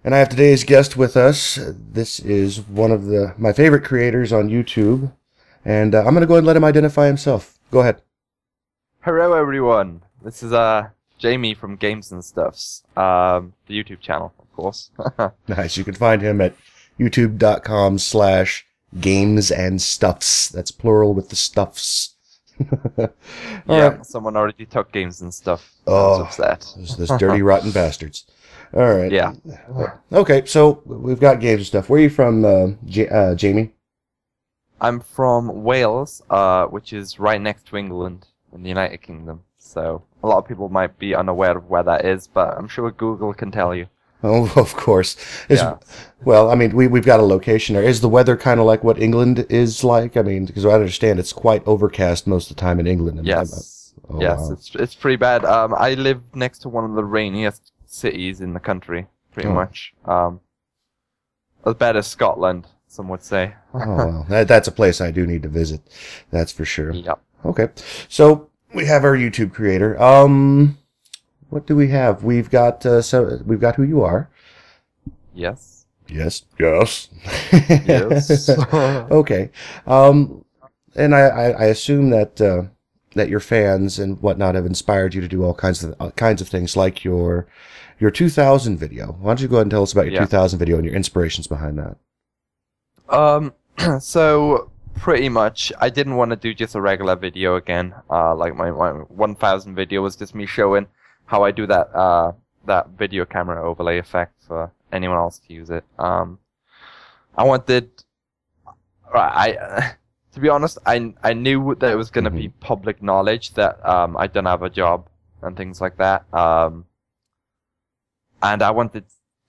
And I have today's guest with us. This is one of my favorite creators on YouTube. And I'm going to go ahead and let him identify himself. Go ahead. Hello everyone, this is Jamie from Gamesandstuffs, the YouTube channel, of course. Nice. You can find him at youtube.com/gamesandstuffs. That's plural with the stuffs. Yeah, someone already took Games and Stuff. Oh, upset. Those dirty, rotten bastards. All right. Yeah. Okay, so we've got games and stuff. Where are you from, Jamie? I'm from Wales, which is right next to England in the United Kingdom. So a lot of people might be unaware of where that is, but I'm sure Google can tell you. Oh, of course. Yeah. Well, I mean, we've got a location there. Is the weather kind of like what England is like? I mean, because I understand it's quite overcast most of the time in England. Yes. Yes, wow. it's pretty bad. I live next to one of the rainiest cities in the country, pretty much. As bad as Scotland, some would say. Oh, well, that's a place I do need to visit. That's for sure. Yep. Okay, so we have our YouTube creator. What do we have? We've got we've got who you are. Yes. Yes. Yes. Yes. Okay. And I assume that that your fans and whatnot have inspired you to do all kinds of things, like your 2000 video. Why don't you go ahead and tell us about your 2000 video and your inspirations behind that? So pretty much, I didn't want to do just a regular video again. Like my 1000 video was just me showing how I do that video camera overlay effect for anyone else to use it. I wanted, to be honest, I knew that it was going to be public knowledge that I don't have a job and things like that. And I wanted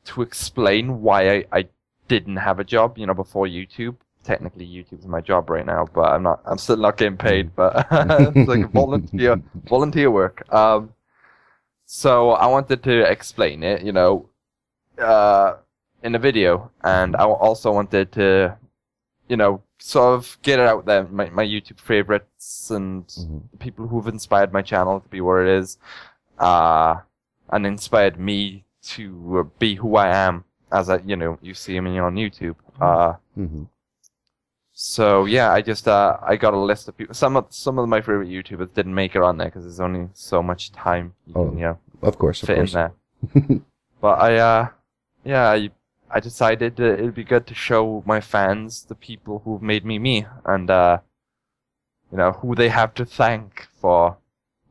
to explain why I didn't have a job, before YouTube. Technically, YouTube's my job right now, but I'm still not getting paid, but it's like volunteer work. So I wanted to explain it, in a video, and I also wanted to, sort of get it out there, my YouTube favorites and people who've inspired my channel to be where it is, and inspired me to be who I am, as you see me on YouTube. So yeah, I just I got a list of people. Some of my favorite YouTubers didn't make it on there because there's only so much time you can, of course, fit in there. But I decided that it'd be good to show my fans the people who've made me, and who they have to thank for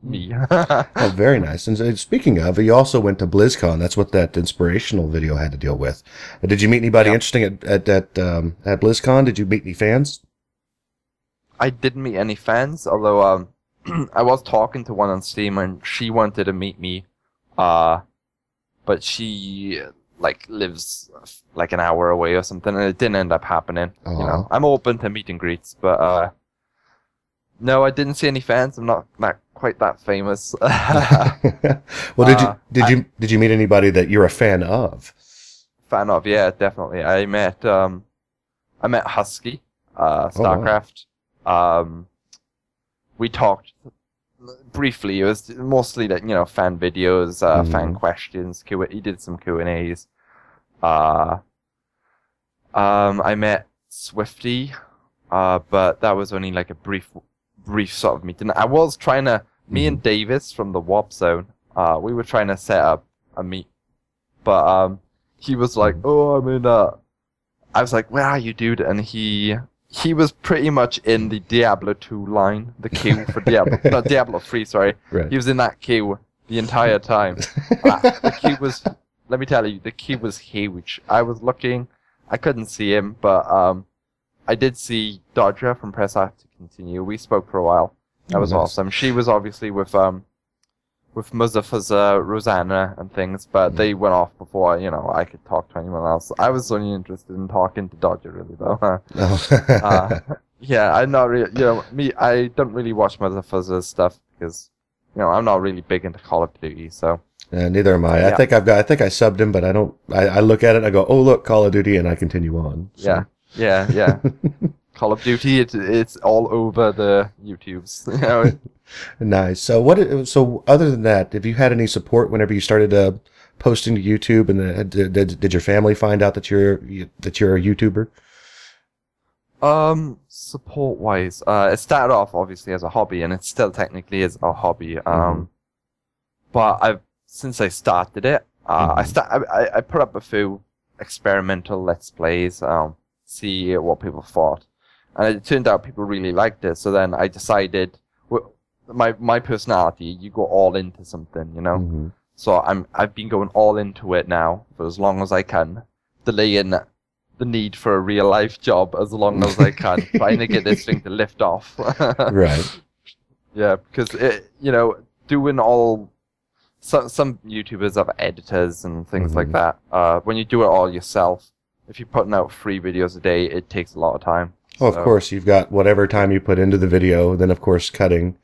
me. Oh, very nice. And speaking of, you also went to BlizzCon. That's what that inspirational video had to deal with. Did you meet anybody interesting at BlizzCon? Did you meet any fans? I didn't meet any fans, although I was talking to one on Steam, and she wanted to meet me, but she lives like an hour away or something, and it didn't end up happening. Oh. I'm open to meet and greets, but no, I didn't see any fans. I'm not quite that famous. Well, did you meet anybody that you're a fan of? Fan of, yeah, definitely. I met Husky, StarCraft. We talked briefly. It was mostly that fan videos, fan questions. He did some Q&As. I met Swifty, but that was only like a brief sort of meeting. I was trying to, me and Davis from the Warp Zone, we were trying to set up a meet, but he was like, "Oh, I'm in." I was like, "Where are you, dude?" And he was pretty much in the Diablo 2 line, the queue for Diablo, not Diablo 3, sorry. Right. He was in that queue the entire time. The queue was, let me tell you, the queue was huge. I was looking, I couldn't see him, but I did see Dodger from Preshow to continue. We spoke for a while. That was awesome. She was obviously with Muzaffar's Rosanna and things, but they went off before I could talk to anyone else. I was only interested in talking to Dodger, really, though. Yeah, I'm not really. I don't really watch Muzaffar's stuff because I'm not really big into Call of Duty. So neither am I. Yeah. I think I subbed him, but I don't. I look at it and I go, "Oh, look, Call of Duty," and I continue on. So. Yeah. Call of Duty, it's all over the YouTubes. Nice. So So other than that, have you had any support whenever you started posting to YouTube, and did your family find out that you're a YouTuber? Support wise, it started off obviously as a hobby, and it still technically is a hobby. But since I started it, I put up a few experimental Let's Plays, see what people thought, and it turned out people really liked it. So then I decided, my personality, you go all into something, you know. So I've been going all into it now for as long as I can, delaying the need for a real life job as long as I can, trying to get this thing to lift off. Right. Yeah, because doing all. Some YouTubers have editors and things like that. When you do it all yourself, if you're putting out 3 videos a day, it takes a lot of time. Oh, of course, you've got whatever time you put into the video, then of course cutting,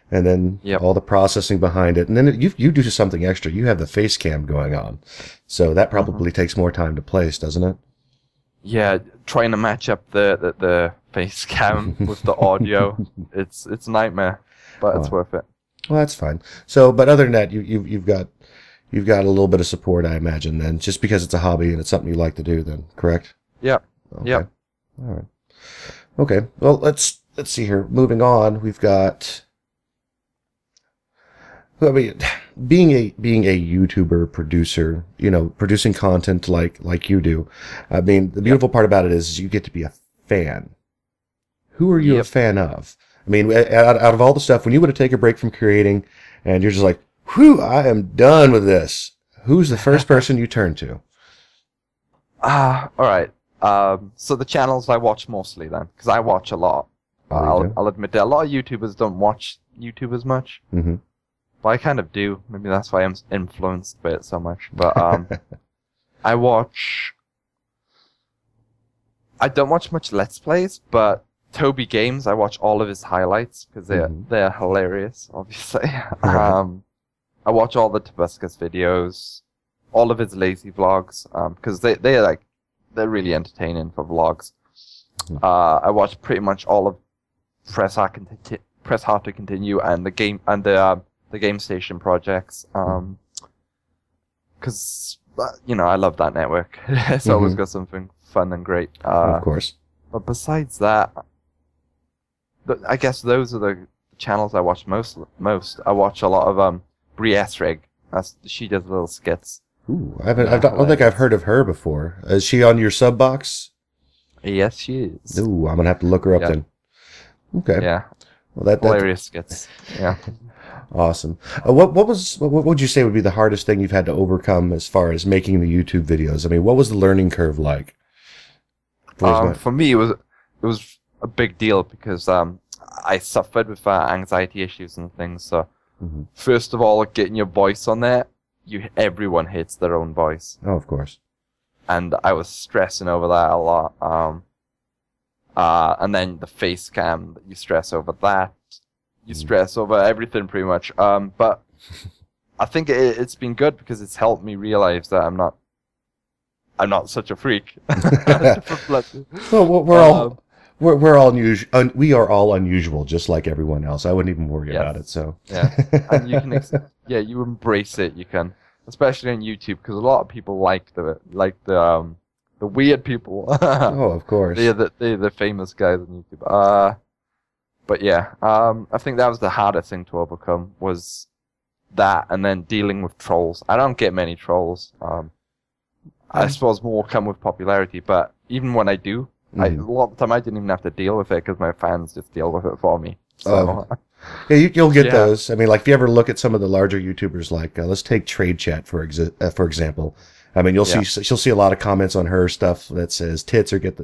and then all the processing behind it, and then you do something extra. You have the face cam going on, so that probably takes more time to place, doesn't it? Yeah, trying to match up the face cam with the audio, it's a nightmare, but it's worth it. Well, that's fine. So, but other than that, you've got a little bit of support, I imagine. Then, just because it's a hobby and it's something you like to do, then correct? Yeah. Okay. Yeah. All right. Okay. Well, let's see here. Moving on, we've got. I mean, being a YouTuber producer, producing content like you do. I mean, the beautiful part about it is you get to be a fan. Who are you a fan of? I mean, out of all the stuff, when you would take a break from creating, and you're just like, "Whew, I am done with this." Who's the first person you turn to? All right. So the channels I watch mostly then, because I watch a lot. I'll admit that a lot of YouTubers don't watch YouTube as much. But I kind of do. Maybe that's why I'm influenced by it so much. But I don't watch much Let's Plays, but Toby Games, I watch all of his highlights because they're hilarious, obviously. I watch all the Tobuscus videos, all of his lazy vlogs, because they're really entertaining for vlogs. I watch pretty much all of Press Hard to Continue and the Game Station projects, because I love that network. It's always got something fun and great. Of course. But besides that, I guess those are the channels I watch most. I watch a lot of Brie Esrig. She does little skits. Ooh, I don't think I've heard of her before. Is she on your sub box? Yes, she is. Ooh, I'm gonna have to look her up then. Okay. Yeah. Well, that hilarious skits. Yeah. Awesome. What would you say would be the hardest thing you've had to overcome as far as making the YouTube videos? I mean, what was the learning curve like? For me, it was a big deal because I suffered with anxiety issues and things. So first of all, getting your voice on there, everyone hates their own voice. Oh, of course. And I was stressing over that a lot. And then the face cam, you stress over that. You stress over everything pretty much. But I think it's been good because it's helped me realize that I'm not such a freak. Well, we are all unusual, just like everyone else. I wouldn't even worry about it. So yeah, and you can you embrace it. You can, especially on YouTube, because a lot of people like the weird people. Oh, of course. They're the famous guys on YouTube. But yeah, I think that was the hardest thing to overcome, was that, and then dealing with trolls. I don't get many trolls. I suppose more come with popularity, but even when I do, a lot of the time I didn't even have to deal with it because my fans just deal with it for me. So, yeah, you'll get those. I mean, like if you ever look at some of the larger YouTubers, like let's take Trade Chat for example. I mean, you'll see a lot of comments on her stuff that says tits or get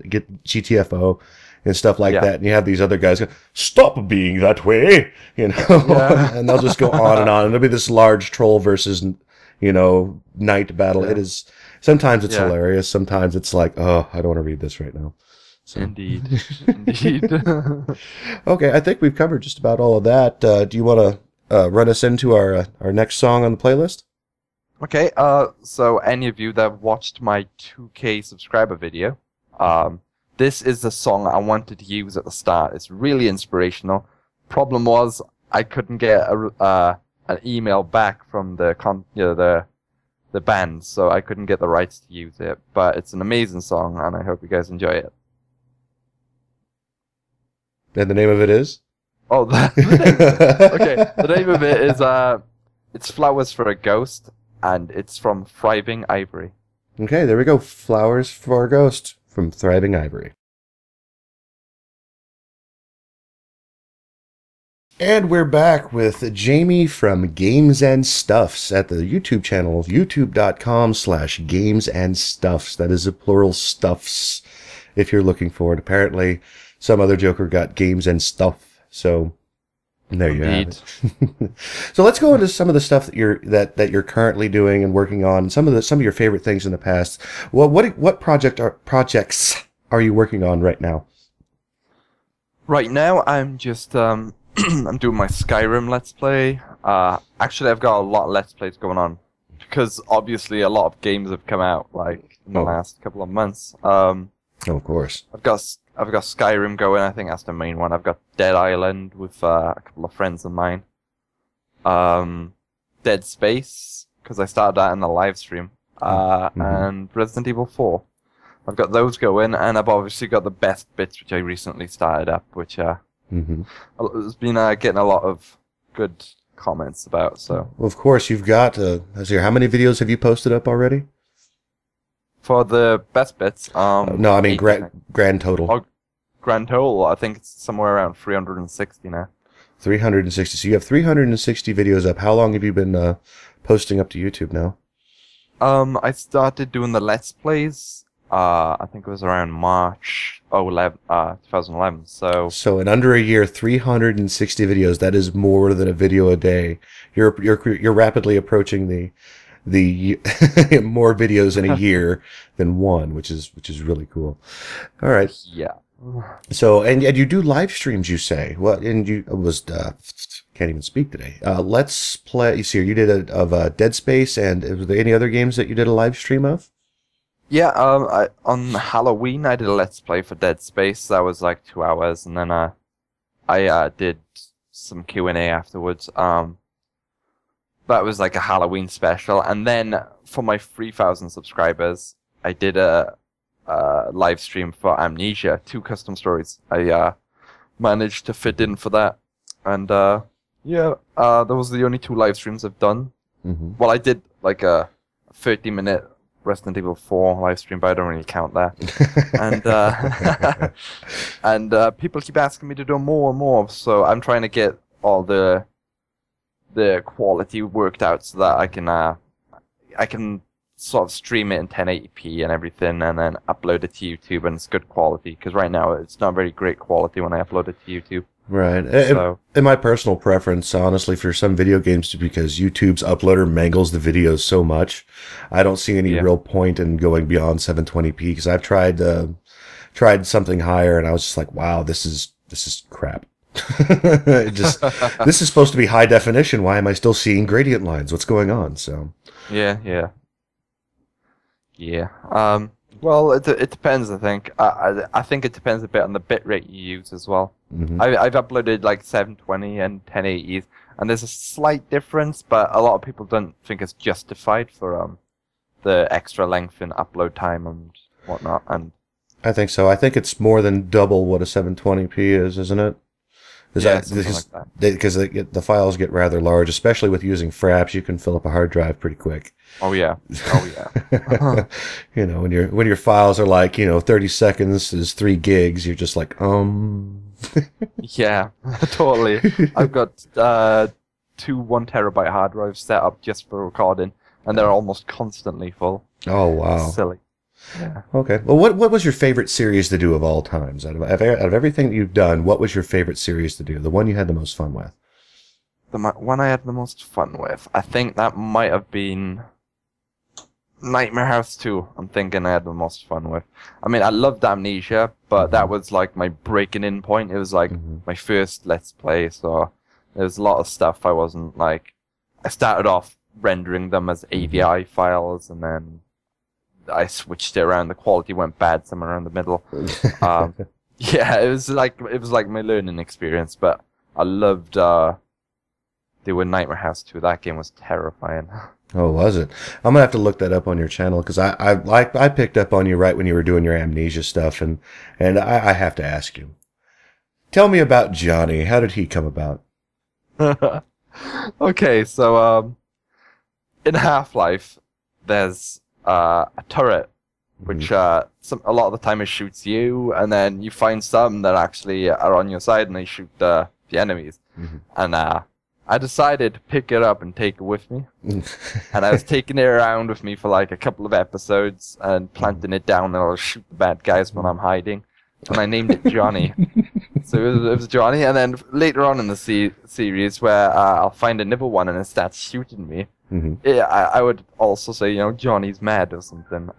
GTFO and stuff like that. And you have these other guys go, "Stop being that way," and they'll just go on and on. And it'll be this large troll versus night battle. It is. Sometimes it's hilarious. Sometimes it's like, oh, I don't want to read this right now. So. Indeed. Okay, I think we've covered just about all of that. Do you want to run us into our next song on the playlist? Okay. So any of you that watched my 2K subscriber video, this is the song I wanted to use at the start. It's really inspirational. Problem was I couldn't get an email back from the the band, so I couldn't get the rights to use it. But it's an amazing song, and I hope you guys enjoy it. And the name of it is? Oh, the name of it is it's Flowers for a Ghost, and it's from Thriving Ivory. Okay, there we go. Flowers for a Ghost from Thriving Ivory. And we're back with Jamie from Gamesandstuffs at the YouTube channel, youtube.com/Gamesandstuffs. That is a plural stuffs, if you're looking for it. Apparently, some other joker got Games and Stuff, so there you have it. So let's go into some of the stuff that you're currently doing and working on. Some of your favorite things in the past. Well, what projects are you working on right now? Right now, I'm just I'm doing my Skyrim Let's Play. Actually, I've got a lot of Let's Plays going on because obviously a lot of games have come out like in the last couple of months. Oh, of course. I've got Skyrim going. I think that's the main one. I've got Dead Island with a couple of friends of mine. Dead Space because I started that in the live stream. And Resident Evil 4. I've got those going, and I've obviously got the Best Bits, which I recently started up, which it's been getting a lot of good comments about. So, well, of course, you've got. How many videos have you posted up already? For the Best Bits, no, I mean grand total. Oh, grand total, I think it's somewhere around 360 now. 360. So you have 360 videos up. How long have you been posting up to YouTube now? I started doing the Let's Plays. I think it was around March 2011. So in under a year, 360 videos. That is more than a video a day. You're rapidly approaching the more videos in a year than one, which is really cool. All right. Yeah. So and you do live streams, you say? Well, and you can't even speak today. Let's play. You see, you did of Dead Space, and were there any other games that you did a live stream of? Yeah, on Halloween I did a Let's Play for Dead Space. That was like 2 hours, and then I did some Q&A afterwards. That was like a Halloween special, and then for my 3,000 subscribers, I did a live stream for Amnesia, 2 custom stories. I managed to fit in for that, and those are the only 2 live streams I've done. Well, I did like a 30-minute Resident Evil 4 live stream, but I don't really count that. And people keep asking me to do more and more, so I'm trying to get all the quality worked out so that I can sort of stream it in 1080p and everything, and then upload it to YouTube, and it's good quality. Because right now it's not very great quality when I upload it to YouTube. Right. So, in my personal preference, honestly, for some video games, because YouTube's uploader mangles the videos so much, I don't see any real point in going beyond 720p. Because I've tried something higher, and I was just like, wow, this is crap. This is supposed to be high definition. Why am I still seeing gradient lines? What's going on? So yeah. Well, it depends. I think. I think it depends a bit on the bitrate you use as well. I've uploaded like 720 and 1080s, and there's a slight difference, but a lot of people don't think it's justified for the extra length in upload time and whatnot. And I think so. I think it's more than double what a 720p is, isn't it? Because the files get rather large, especially with using Fraps. You can fill up a hard drive pretty quick. Oh yeah. You know, when your files are like 30 seconds is 3 gigs, you're just like Yeah, totally. I've got 2 1 terabyte hard drives set up just for recording, and they're almost constantly full. Oh wow. Silly. Yeah. Okay. Well, what was your favorite series to do of all times? Out of everything that you've done, what was your favorite series to do? The one you had the most fun with? The one I had the most fun with? I think that might have been Nightmare House 2. I'm thinking I had the most fun with. I mean, I loved Amnesia, but that was like my breaking in point. It was like my first Let's Play, so there was a lot of stuff I wasn't like... I started off rendering them as AVI files, and then I switched it around. The quality went bad somewhere around the middle. Yeah, it was like my learning experience. But I loved doing Nightmare House 2. That game was terrifying. Oh, was it? I'm gonna have to look that up on your channel because I picked up on you right when you were doing your amnesia stuff, and I have to ask you. Tell me about Johnny. How did he come about? Okay, so in Half-Life, there's a turret which a lot of the time it shoots you, and then you find some that actually are on your side and they shoot the enemies. And I decided to pick it up and take it with me. And I was taking it around with me for like a couple of episodes and planting it down, and I'll shoot the bad guys when I'm hiding. And I named it Johnny. So it was Johnny, and then later on in the series where I'll find another one and it starts shooting me, I would also say, you know, Johnny's mad or something.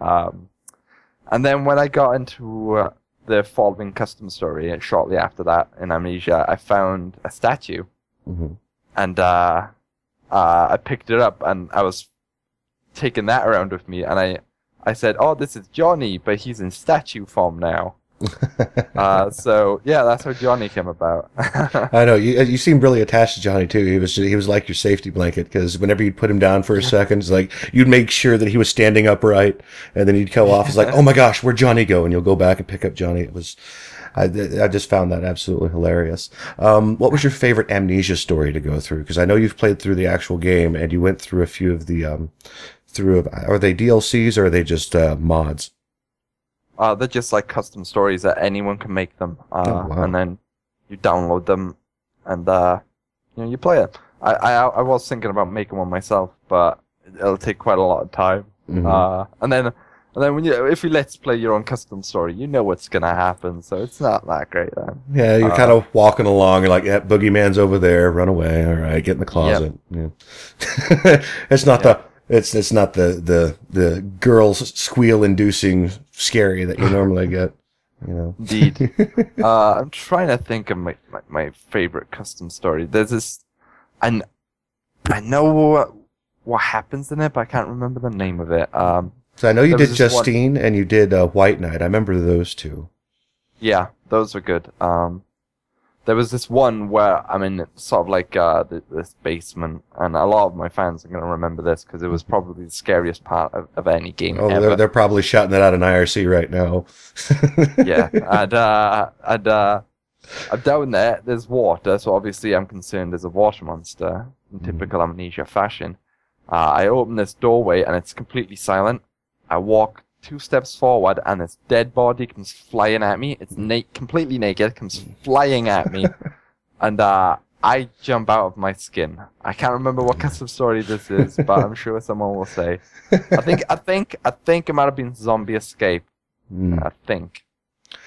And then when I got into the following custom story, shortly after that in Amnesia, I found a statue. And I picked it up, and I was taking that around with me, and I said, oh, this is Johnny, but he's in statue form now. So yeah, that's how Johnny came about. I know you seem really attached to Johnny too. He was like your safety blanket, because whenever you'd put him down for a second, it's like you'd make sure that he was standing upright, and then he'd go off. It's like, oh my gosh, where'd Johnny go? And you'll go back and pick up Johnny. It was, I just found that absolutely hilarious. What was your favorite Amnesia story to go through? Because I know you've played through the actual game, and you went through a few of the are they DLCs or are they just mods? They're just like custom stories that anyone can make them, wow. And then you download them, and you know, you play it. I was thinking about making one myself, but it'll take quite a lot of time. And then when if you let's play your own custom story, you know what's gonna happen, so it's not that great then. Yeah, you're kind of walking along, you're like, yeah, Boogeyman's over there, run away, all right, get in the closet. Yep. Yeah. It's not It's not the girls squeal-inducing scary that you normally get, you know. Indeed. I'm trying to think of my favorite custom story. There's this, and I know what happens in it, but I can't remember the name of it. So I know you did Justine and you did White Knight. I remember those two. Yeah, those were good. There was this one where I'm in sort of like this basement, and a lot of my fans are going to remember this because it was probably the scariest part of any game ever. They're probably shouting that out in IRC right now. Yeah, and I'm down there. There's water, so obviously I'm concerned there's a water monster in typical Amnesia fashion. I open this doorway and it's completely silent. I walk 2 steps forward, and this dead body comes flying at me. It's completely naked, comes flying at me, and I jump out of my skin. I can't remember what custom story this is, but I'm sure someone will say. I think it might have been Zombie Escape. I think,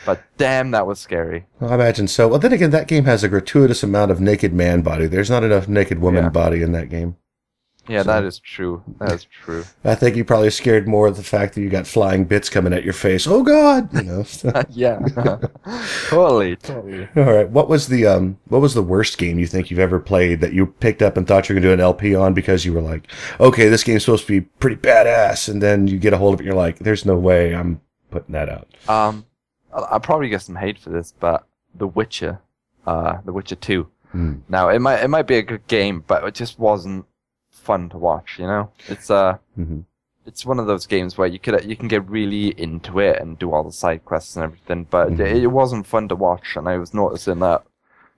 but damn, that was scary. Well, I imagine so. Well, then again, that game has a gratuitous amount of naked man body. There's not enough naked woman body in that game. Yeah, so, that is true. That is true. I think you probably scared more of the fact that you got flying bits coming at your face. Oh God! You know. Yeah. Totally. All right. What was the worst game you think you've ever played that you picked up and thought you were going to do an LP on because you were like, okay, this game's supposed to be pretty badass, and then you get a hold of it and you're like, there's no way I'm putting that out. I'll probably get some hate for this, but The Witcher 2. Now it might be a good game, but it just wasn't fun to watch, you know. It's it's one of those games where you can get really into it and do all the side quests and everything, but it wasn't fun to watch, and I was noticing that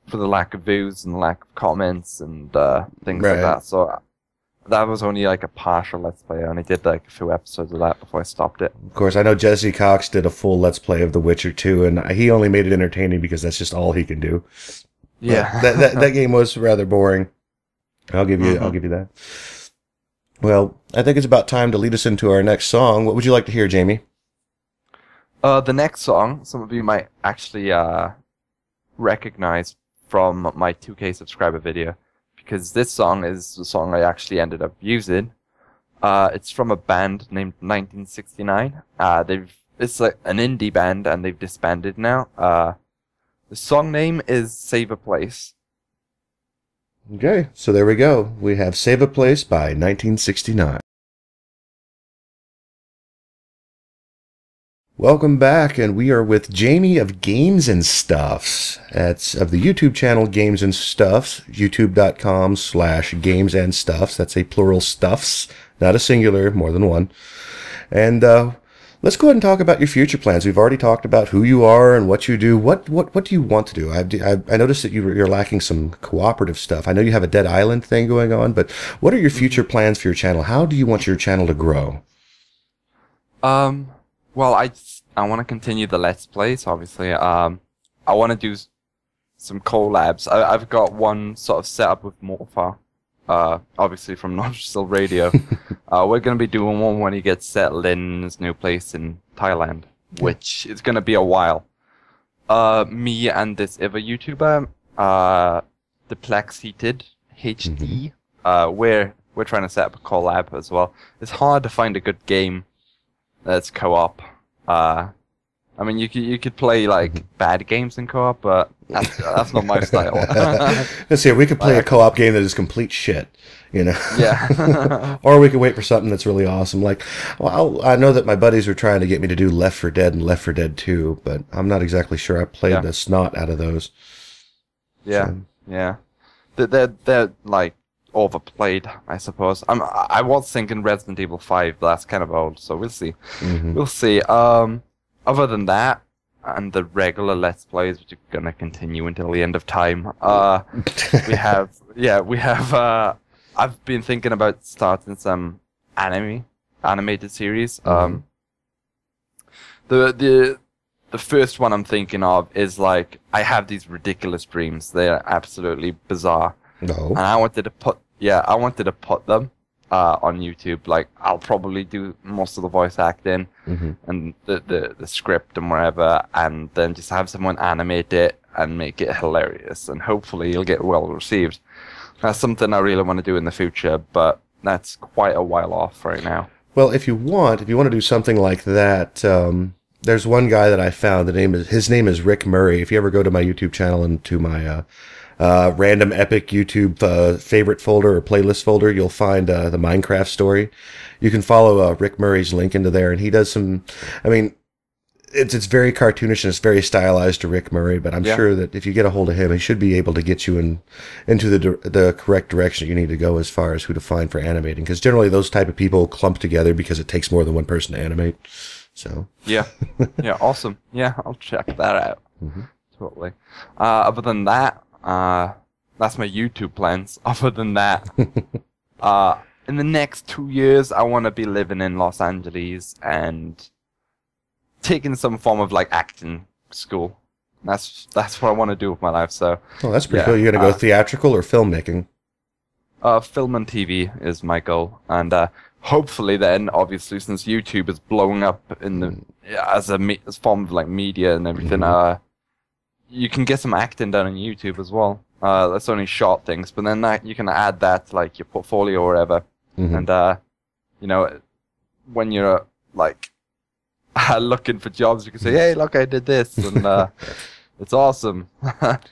for the lack of views and the lack of comments and things like that. So that was only like a partial Let's Play. I only did like a few episodes of that before I stopped it. Of course, I know Jesse Cox did a full Let's Play of The Witcher 2, and he only made it entertaining because that's just all he can do. Yeah, that game was rather boring. I'll give you that. Well, I think it's about time to lead us into our next song. What would you like to hear, Jamie? The next song, some of you might actually recognize from my 2K subscriber video, because this song is the song I actually ended up using. It's from a band named 1969. It's like an indie band, and they've disbanded now. The song name is Save a Place. Okay, so there we go. We have Save a Place by 1969. Welcome back, and we are with Jamie of Gamesandstuffs. That's of the YouTube channel Gamesandstuffs, youtube.com/Gamesandstuffs. That's a plural stuffs, not a singular, more than one. And let's go ahead and talk about your future plans. We've already talked about who you are and what you do. What do you want to do? I noticed that you're lacking some cooperative stuff. I know you have a Dead Island thing going on, but what are your future plans for your channel? How do you want your channel to grow? Well, I want to continue the Let's Plays, obviously. I want to do some collabs. I've got one sort of set up with Morpha, obviously from Nordrassil Radio. We're going to be doing one when he gets settled in his new place in Thailand, which is going to be a while. Me and this other YouTuber, the Plex Heated, HD, we're trying to set up a collab as well. It's hard to find a good game that's co-op. I mean, you could play like bad games in co-op, but that's not my style. Let's see, we could play a co-op game that is complete shit, you know. Yeah. Or we could wait for something that's really awesome. Like, well, I know that my buddies were trying to get me to do Left 4 Dead and Left 4 Dead 2, but I'm not exactly sure. I played the snot out of those. Yeah, so. Yeah. They're like overplayed, I suppose. I was thinking Resident Evil 5, but that's kind of old, so we'll see. We'll see. Other than that, and the regular Let's Plays, which are gonna continue until the end of time, we have I've been thinking about starting some animated series. The first one I'm thinking of is like, I have these ridiculous dreams. They're absolutely bizarre. No. And I wanted to put them on YouTube. Like, I'll probably do most of the voice acting and the script and wherever, and then just have someone animate it and make it hilarious, and hopefully it'll get well received. That's something I really want to do in the future, but that's quite a while off right now. Well, if you want to do something like that, there's one guy that I found. His name is Rick Murray. If you ever go to my YouTube channel and to my random epic YouTube favorite folder or playlist folder, you'll find the Minecraft story. You can follow Rick Murray's link into there, and he does some, I mean, it's very cartoonish and it's very stylized to Rick Murray, but I'm sure that if you get a hold of him, he should be able to get you into the correct direction that you need to go as far as who to find for animating, because generally those type of people clump together because it takes more than one person to animate. So yeah, awesome. Yeah, I'll check that out. Totally. Other than that, that's my YouTube plans. Other than that, in the next 2 years, I want to be living in Los Angeles and taking some form of like acting school. That's what I want to do with my life. So. Oh, that's pretty cool. You're gonna go theatrical or filmmaking? Film and TV is my goal, and hopefully then, obviously, since YouTube is blowing up in the as form of like media and everything, you can get some acting done on YouTube as well. That's only short things, but then you can add that to like your portfolio or whatever. And you know, when you're like looking for jobs, you can say, "Hey, look, I did this," and it's awesome.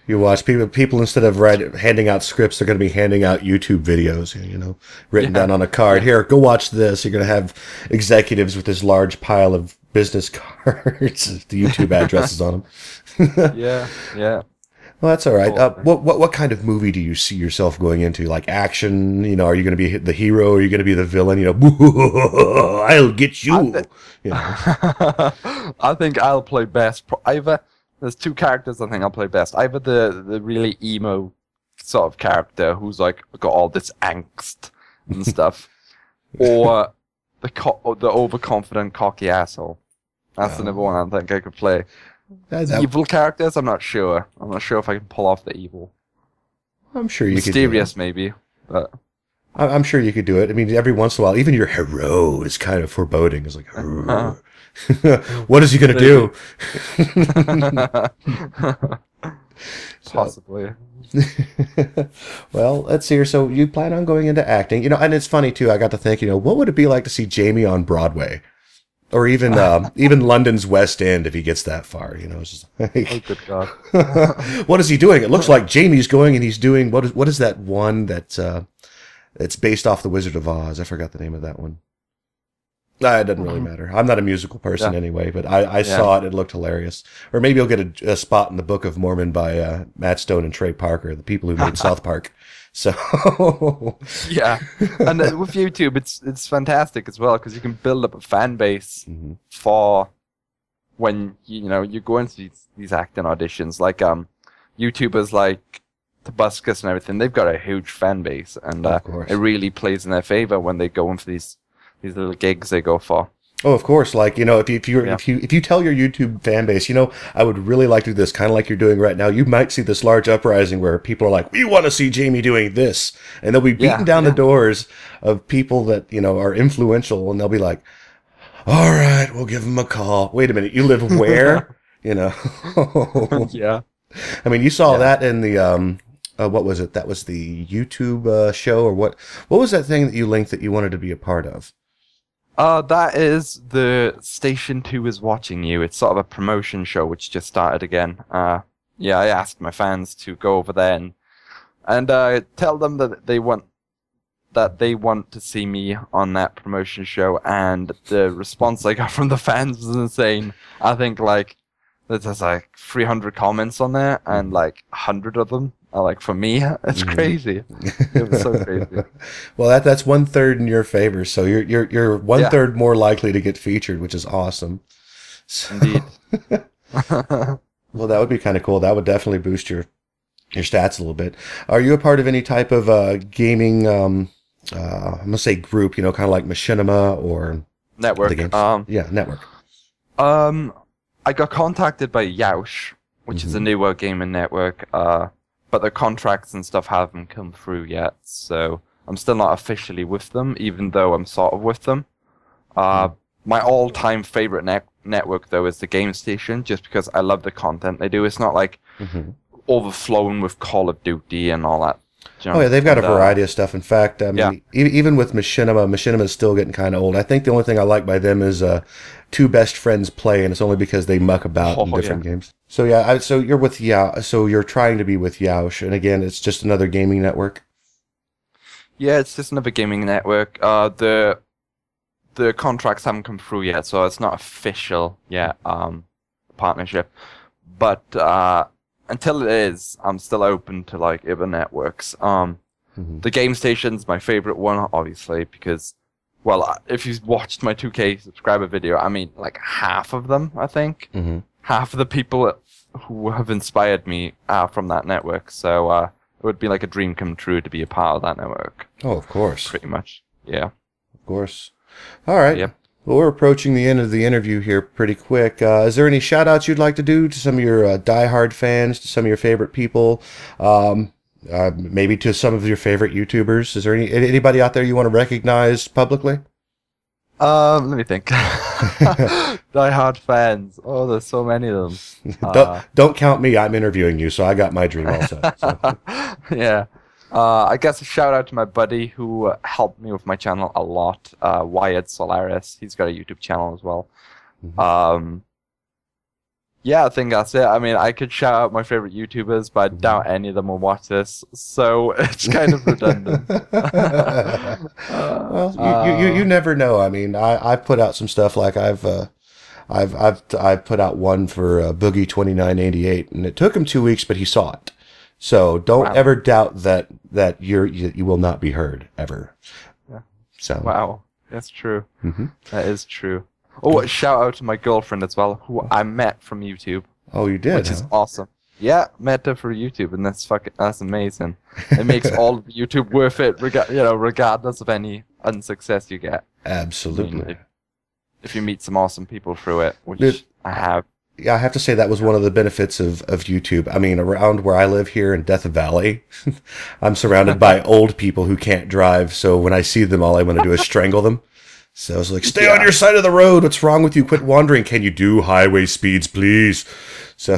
You watch people instead of handing out scripts, they're going to be handing out YouTube videos, you know, written down on a card. Here, go watch this. You're going to have executives with this large pile of business cards, the YouTube addresses on them. Yeah. Well, that's all right. What kind of movie do you see yourself going into? Like action? You know, are you going to be the hero? Or are you going to be the villain? You know, I'll get you. You know. I think I'll play best. There's two characters I think I'll play best. Either the really emo sort of character who's like got all this angst and stuff, or the overconfident cocky asshole. That's another one I think I could play. Evil characters, I'm not sure. I'm not sure if I can pull off the evil. I'm sure you could. Mysterious, maybe, but I'm sure you could do it. I mean, every once in a while, even your hero is kind of foreboding. It's like, what is he going to do? Possibly. Well, let's see here. So you plan on going into acting, you know, and it's funny too. I got to think, you know, what would it be like to see Jamie on Broadway? Or even even London's West End if he gets that far, you know. It's just like, oh, good God. What is he doing? It looks like Jamie's going and he's doing, what is that one that's it's based off The Wizard of Oz? I forgot the name of that one. It doesn't really matter. I'm not a musical person anyway, but I saw it. It looked hilarious. Or maybe you'll get a spot in the Book of Mormon by Matt Stone and Trey Parker, the people who made South Park. So yeah, and with YouTube, it's fantastic as well because you can build up a fan base for when you go into these acting auditions. Like YouTubers like Tobuscus and everything, they've got a huge fan base, and it really plays in their favor when they go in for these little gigs they go for. Oh, of course. Like, if you tell your YouTube fan base, I would really like to do this, kind of like you're doing right now, you might see this large uprising where people are like, we want to see Jamie doing this. And they'll be beating down the doors of people that, are influential. And they'll be like, all right, we'll give them a call. Wait a minute. You live where? Yeah. I mean, you saw that in the, what was it? That was the YouTube show, or what was that thing that you linked that you wanted to be a part of? That is the Station 2 is Watching You. It's sort of a promotion show which just started again. I asked my fans to go over there and tell them that they want to see me on that promotion show, and the response I got from the fans was insane. I think there's 300 comments on there, and 100 of them are for me. It's crazy. It was so crazy. Well, that's 1/3 in your favor, so you're 1/3 more likely to get featured, which is awesome. So, indeed. Well, that would be kind of cool. That would definitely boost your stats a little bit. Are you a part of any type of gaming? I'm gonna say group. Kind of like Machinima or network. Network. I got contacted by Yoush, which is a newer gaming network, but the contracts and stuff haven't come through yet, so I'm still not officially with them, even though I'm sort of with them. My all-time favorite network, though, is the Game Station, just because I love the content they do. It's not overflowing with Call of Duty and all that. Oh, yeah, they've got a variety of stuff. In fact, even with Machinima is still getting kind of old. I think the only thing I like by them is two best friends play, and it's only because they muck about in different games. So so you're with so you're trying to be with Yoush, and again, it's just another gaming network. Yeah, it's just another gaming network. The contracts haven't come through yet, so it's not official yet. Partnership, but until it is, I'm still open to other networks. The Game Station's my favorite one, obviously, because, well, if you've watched my 2K subscriber video, I mean, half of them, I think, half of the people who have inspired me are from that network. So it would be like a dream come true to be a part of that network. Oh, of course. Pretty much, yeah. Of course. All right. Yep. Well, we're approaching the end of the interview here pretty quick. Is there any shout-outs you'd like to do to some of your diehard fans, to some of your favorite people, maybe to some of your favorite YouTubers? Is there anybody out there you want to recognize publicly? Let me think. Diehard fans. Oh, there's so many of them. Don't count me. I'm interviewing you, so I got my dream also. So. Yeah. I guess a shout out to my buddy who helped me with my channel a lot, Wyatt Solaris. He's got a YouTube channel as well. Yeah, I think that's it. I mean, I could shout out my favorite YouTubers, but I doubt any of them will watch this, so it's kind of redundant. Well, you never know. I mean, I've put out some stuff I've put out one for Boogie 2988, and it took him 2 weeks, but he saw it. So don't ever doubt that you will not be heard ever. Yeah. So wow, that's true. That is true. Oh, shout out to my girlfriend as well, who I met from YouTube. Oh, you did? Which is awesome. Yeah, met her for YouTube, and that's amazing. It makes all of YouTube worth it, regardless of any unsuccess you get. Absolutely. I mean, if you meet some awesome people through it, which I have. Yeah, I have to say that was one of the benefits of YouTube. I mean, around where I live here in Death Valley, I'm surrounded by old people who can't drive. So when I see them, all I want to do is strangle them. So I was like, stay on your side of the road. What's wrong with you? Quit wandering. Can you do highway speeds, please? So,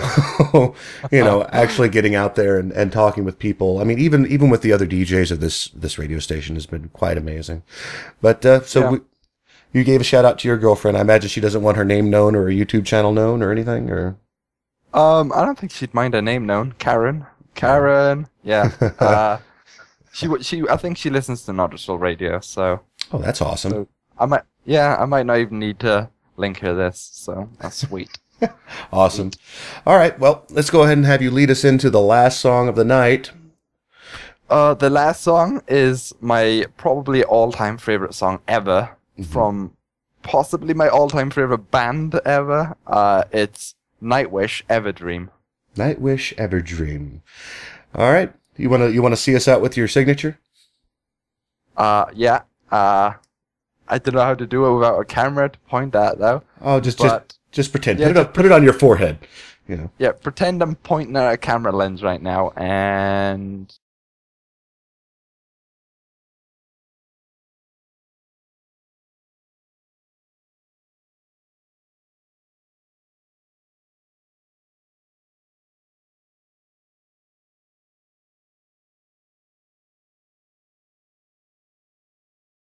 actually getting out there and talking with people. I mean, even with the other DJs of this radio station has been quite amazing. But you gave a shout out to your girlfriend. I imagine she doesn't want her name known or a YouTube channel known or anything, or. I don't think she'd mind her name known. Karen. Yeah. I think she listens to Nordrassil radio. So. Oh, that's awesome. So Yeah, I might not even need to link her this, so that's sweet. Awesome. All right, well, let's go ahead and have you lead us into the last song of the night. The last song is my probably all-time favorite song ever from possibly my all-time favorite band ever. It's Nightwish Everdream. Nightwish Everdream. All right, you wanna see us out with your signature? Yeah. I don't know how to do it without a camera to point at though. Oh, just pretend. Yeah, Put it on your forehead. You know. Yeah, pretend I'm pointing at a camera lens right now, and